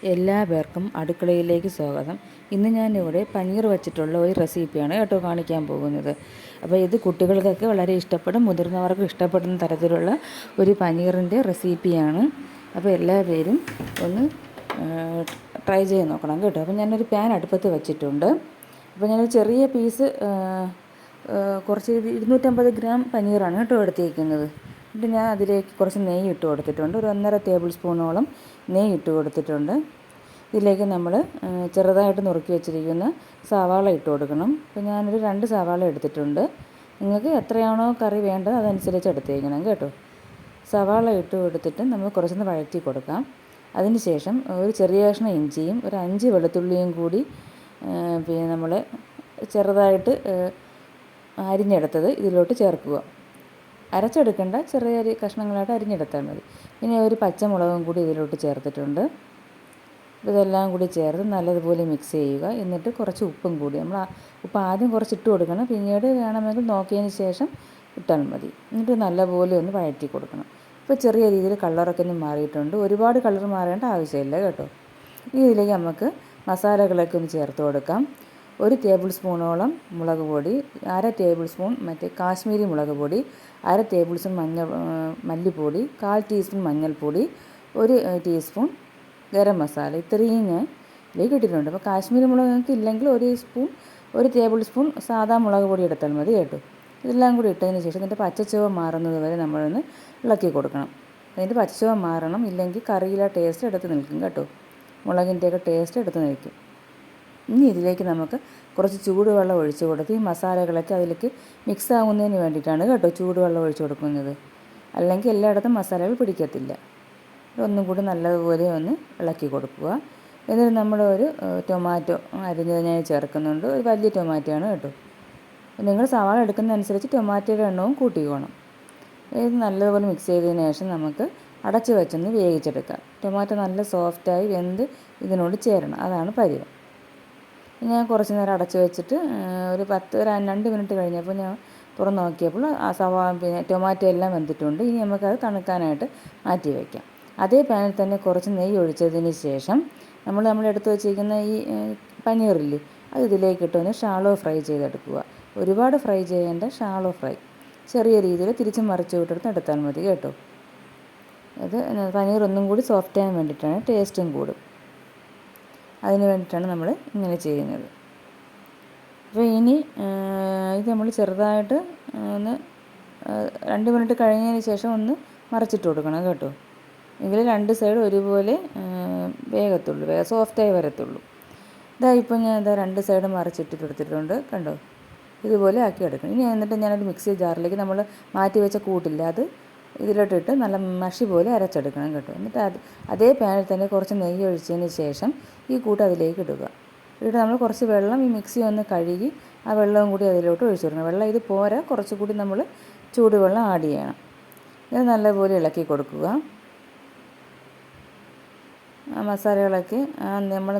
എല്ലാ പേർക്കും അടുക്കളയിലേക്ക് സ്വാഗതം. ഇന്ന് ഞാനിവിടെ പനീർ വെച്ചിട്ടുള്ള ഒരു റെസിപ്പിയാണ് കേട്ടോ കാണിക്കാൻ പോകുന്നത്. അപ്പോൾ ഇത് കുട്ടികൾക്കൊക്കെ വളരെ ഇഷ്ടപ്പെടും, മുതിർന്നവർക്കും ഇഷ്ടപ്പെടുന്ന തരത്തിലുള്ള ഒരു പനീറിൻ്റെ റെസിപ്പിയാണ്. അപ്പോൾ എല്ലാവരും ഒന്ന് ട്രൈ ചെയ്ത് നോക്കണം കേട്ടോ. അപ്പോൾ ഞാനൊരു പാൻ അടുപ്പത്ത് വെച്ചിട്ടുണ്ട്. അപ്പോൾ ഞാനൊരു ചെറിയ പീസ് കുറച്ച് 250 ഗ്രാം പനീറാണ് കേട്ടോ എടുത്തേക്കുന്നത്. എന്നിട്ട് ഞാൻ അതിലേക്ക് കുറച്ച് നെയ്യ് ഇട്ട് കൊടുത്തിട്ടുണ്ട്. ഒരു 1.5 ടേബിൾ സ്പൂണോളം നെയ്യ് ഇട്ട് കൊടുത്തിട്ടുണ്ട്. ഇതിലേക്ക് നമ്മൾ ചെറുതായിട്ട് നുറുക്കി വെച്ചിരിക്കുന്ന സവാള ഇട്ട് കൊടുക്കണം. അപ്പോൾ ഞാനൊരു 2 സവാള എടുത്തിട്ടുണ്ട്. നിങ്ങൾക്ക് എത്രയാണോ കറി വേണ്ടത് അതനുസരിച്ച് എടുത്തേക്കണം കേട്ടോ. സവാള ഇട്ട് കൊടുത്തിട്ട് നമ്മൾ കുറച്ചൊന്ന് വഴറ്റി കൊടുക്കാം. അതിന് ശേഷം ഒരു ചെറിയ കഷ്ണം ഇഞ്ചിയും ഒരു 5 വെളുത്തുള്ളിയും കൂടി പിന്നെ നമ്മൾ ചെറുതായിട്ട് അരിഞ്ഞെടുത്തത് ഇതിലോട്ട് ചേർക്കുക. അരച്ചെടുക്കേണ്ട, ചെറിയ കഷ്ണങ്ങളായിട്ട് അരിഞ്ഞെടുത്താൽ മതി. പിന്നെ ഒരു പച്ചമുളകും കൂടി ഇതിലോട്ട് ചേർത്തിട്ടുണ്ട്. ഇതെല്ലാം കൂടി ചേർത്ത് നല്ലതുപോലെ മിക്സ് ചെയ്യുക. എന്നിട്ട് കുറച്ച് ഉപ്പും കൂടി, നമ്മൾ ഉപ്പ് ആദ്യം കുറച്ച് ഇട്ട് കൊടുക്കണം, പിന്നീട് വേണമെങ്കിൽ നോക്കിയതിന് ശേഷം ഇട്ടാൽ മതി. എന്നിട്ട് നല്ലപോലെ ഒന്ന് വഴറ്റി കൊടുക്കണം. ഇപ്പോൾ ചെറിയ രീതിയിൽ കളറൊക്കെ ഒന്ന് മാറിയിട്ടുണ്ട്. ഒരുപാട് കളർ മാറേണ്ട ആവശ്യമില്ല കേട്ടോ. ഇതിലേക്ക് നമുക്ക് മസാലകളൊക്കെ ഒന്ന് ചേർത്ത് കൊടുക്കാം. 1 ടേബിൾ സ്പൂണോളം മുളക് പൊടി, 1/2 ടേബിൾ സ്പൂൺ കാശ്മീരി മുളക് പൊടി, 1/2 ടേബിൾ സ്പൂൺ മല്ലിപ്പൊടി, 1/4 ടീസ്പൂൺ മഞ്ഞൾപ്പൊടി, 1 ടീസ്പൂൺ ഗരം മസാല, ഇത്രയും ഞാൻ ഇതിലേക്ക് ഇട്ടിട്ടുണ്ട്. അപ്പോൾ കാശ്മീരി മുളക് നിങ്ങൾക്ക് ഇല്ലെങ്കിൽ 1 ടേബിൾ സ്പൂൺ സാദാ മുളക് പൊടി എടുത്താൽ മതി കേട്ടോ. ഇതെല്ലാം കൂടി ഇട്ടതിന് ശേഷം ഇതിൻ്റെ പച്ചച്ചുവ മാറുന്നത് വരെ നമ്മളൊന്ന് ഇളക്കി കൊടുക്കണം. അതിൻ്റെ പച്ചച്ചുവ മാറണം, ഇല്ലെങ്കിൽ കറിയിലെ ടേസ്റ്റ് എടുത്ത് നിൽക്കും കേട്ടോ. മുളകിൻ്റെയൊക്കെ ടേസ്റ്റ് എടുത്ത് നിൽക്കും. ഇനി ഇതിലേക്ക് നമുക്ക് കുറച്ച് ചൂടുവെള്ളം ഒഴിച്ച് കൊടുത്ത് ഈ മസാലകളൊക്കെ അതിലേക്ക് മിക്സ് ആകുന്നതിന് വേണ്ടിയിട്ടാണ് കേട്ടോ ചൂടുവെള്ളം ഒഴിച്ച് കൊടുക്കുന്നത്. അല്ലെങ്കിൽ എല്ലായിടത്തും മസാലകൾ പിടിക്കത്തില്ല. ഒന്നും കൂടി നല്ലതുപോലെ ഒന്ന് ഇളക്കി കൊടുക്കുക. എന്നിട്ട് നമ്മൾ ഒരു ടൊമാറ്റോ അരിഞ്ഞത് ഞാൻ ചേർക്കുന്നുണ്ട്. ഒരു വലിയ ടൊമാറ്റോ ആണ് കേട്ടോ. നിങ്ങൾ സവാള എടുക്കുന്നതനുസരിച്ച് ടൊമാറ്റോയുടെ എണ്ണവും കൂട്ടിക്കോണം. ഇത് നല്ലതുപോലെ മിക്സ് ചെയ്തതിന് ശേഷം നമുക്ക് അടച്ച് വെച്ചൊന്ന് വേവിച്ചെടുക്കാം. ടൊമാറ്റോ നല്ല സോഫ്റ്റായി വെന്ത് ഇതിനോട് ചേരണം, അതാണ് പരുവം. ഞാൻ കുറച്ച് നേരം അടച്ച് വെച്ചിട്ട് ഒരു 2 മിനിറ്റ് കഴിഞ്ഞപ്പോൾ ഞാൻ തുറന്ന് നോക്കിയപ്പോൾ പിന്നെ ടൊമാറ്റോ എല്ലാം വെന്തിട്ടുണ്ട്. ഇനി നമുക്കത് തണുക്കാനായിട്ട് മാറ്റി വയ്ക്കാം. അതേ പാനിൽ തന്നെ കുറച്ച് നെയ്യ് ഒഴിച്ചതിന് ശേഷം നമ്മൾ എടുത്ത് വെച്ചിരിക്കുന്ന ഈ പനീറില്ലേ, അത് ഇതിലേക്ക് ഇട്ടൊന്ന് ഷാലോ ഫ്രൈ ചെയ്തെടുക്കുക. ഒരുപാട് ഫ്രൈ ചെയ്യേണ്ട, ഷാലോ ഫ്രൈ, ചെറിയ രീതിയിൽ തിരിച്ച് മറിച്ച് വിട്ടെടുത്ത് എടുത്താൽ മതി കേട്ടോ. അത് പനീർ ഒന്നും കൂടി സോഫ്റ്റ് ആകാൻ വേണ്ടിയിട്ടാണ്, ടേസ്റ്റും കൂടും. അതിന് വേണ്ടിയിട്ടാണ് നമ്മൾ ഇങ്ങനെ ചെയ്യുന്നത്. അപ്പോൾ ഇനി ഇത് നമ്മൾ ചെറുതായിട്ട് ഒന്ന് 2 മിനിറ്റ് കഴിഞ്ഞതിന് ശേഷം ഒന്ന് മറിച്ചിട്ട് കൊടുക്കണം കേട്ടോ. എങ്കിൽ 2 സൈഡ് ഒരുപോലെ വേഗത്തുള്ളൂ, സോഫ്റ്റായി വരത്തുള്ളൂ. ഇപ്പോൾ ഞാൻ 2 സൈഡ് മറിച്ചിട്ട് കൊടുത്തിട്ടുണ്ട് കണ്ടോ. ഇതുപോലെ ആക്കി എടുക്കണം. ഇനി എന്നിട്ട് ഞാനൊരു മിക്സി ജാറിലേക്ക് നമ്മൾ മാറ്റി വെച്ച കൂട്ടില്ല, അത് ഇതിലോട്ടിട്ട് നല്ല മഷി പോലെ അരച്ചെടുക്കണം കേട്ടോ. എന്നിട്ട് അതേ പാനിൽ തന്നെ കുറച്ച് നെയ്യ് ഒഴിച്ചതിന് ശേഷം ഈ കൂട്ട് അതിലേക്ക് ഇടുക. എന്നിട്ട് നമ്മൾ കുറച്ച് വെള്ളം, ഈ മിക്സി ഒന്ന് കഴുകി ആ വെള്ളവും കൂടി അതിലോട്ട് ഒഴിച്ചു കൊടുക്കണം. വെള്ളം ഇത് പോരാ, കുറച്ചുകൂടി നമ്മൾ ചൂടുവെള്ളം ആഡ് ചെയ്യണം. ഇത് നല്ലപോലെ ഇളക്കി കൊടുക്കുക. ആ മസാലകളൊക്കെ നമ്മൾ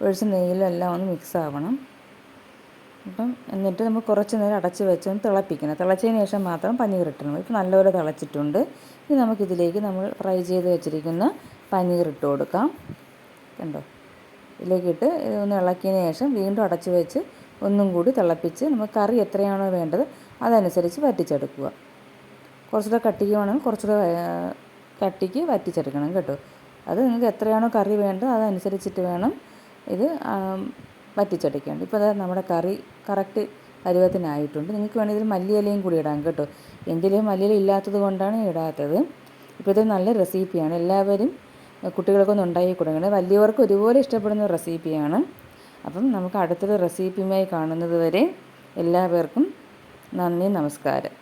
ഒഴിച്ച നെയ്യിലെല്ലാം ഒന്ന് മിക്സ് ആവണം. എന്നിട്ട് നമ്മൾ കുറച്ച് നേരം അടച്ച് വെച്ച് ഒന്ന് തിളപ്പിക്കണം. തിളച്ചതിന് ശേഷം മാത്രം പനീർ ഇട്ടണം. ഇപ്പോൾ നല്ലപോലെ തിളച്ചിട്ടുണ്ട്. ഇനി നമുക്കിതിലേക്ക് നമ്മൾ ഫ്രൈ ചെയ്ത് വെച്ചിരിക്കുന്ന പനീർ ഇട്ട് കൊടുക്കാം. കണ്ടോ, ഇതിലേക്കിട്ട് ഒന്ന് ഇളക്കിയതിന് ശേഷം വീണ്ടും അടച്ച് വെച്ച് ഒന്നും കൂടി തിളപ്പിച്ച് നമുക്ക് കറി എത്രയാണോ വേണ്ടത് അതനുസരിച്ച് വറ്റിച്ചെടുക്കുക. കുറച്ചുകൂടെ കട്ടിക്ക് വേണമെങ്കിൽ കുറച്ചുകൂടെ കട്ടിക്ക് വറ്റിച്ചെടുക്കണം കേട്ടോ. അത് നിങ്ങൾക്ക് എത്രയാണോ കറി വേണ്ടത് അതനുസരിച്ചിട്ട് വേണം ഇത് വറ്റിച്ചെടുക്കേണ്ടത്. ഇപ്പോൾ അതായത് നമ്മുടെ കറി കറക്റ്റ് പരുവത്തിനായിട്ടുണ്ട്. നിങ്ങൾക്ക് വേണമെങ്കിൽ ഇതിൽ മല്ലിയിലയും കൂടി ഇടാം കേട്ടോ. എൻ്റെ മല്ലിയില ഇല്ലാത്തത് കൊണ്ടാണ് ഇടാത്തത്. ഇപ്പോൾ ഇത് നല്ല റെസിപ്പിയാണ്, എല്ലാവരും കുട്ടികൾക്കൊന്നും ഉണ്ടാക്കി കൊടുക്കണം. വലിയവർക്ക് ഒരുപോലെ ഇഷ്ടപ്പെടുന്ന റെസിപ്പിയാണ്. അപ്പം നമുക്ക് അടുത്തൊരു റെസിപ്പിയുമായി കാണുന്നത് വരെ എല്ലാവർക്കും നന്ദി, നമസ്കാരം.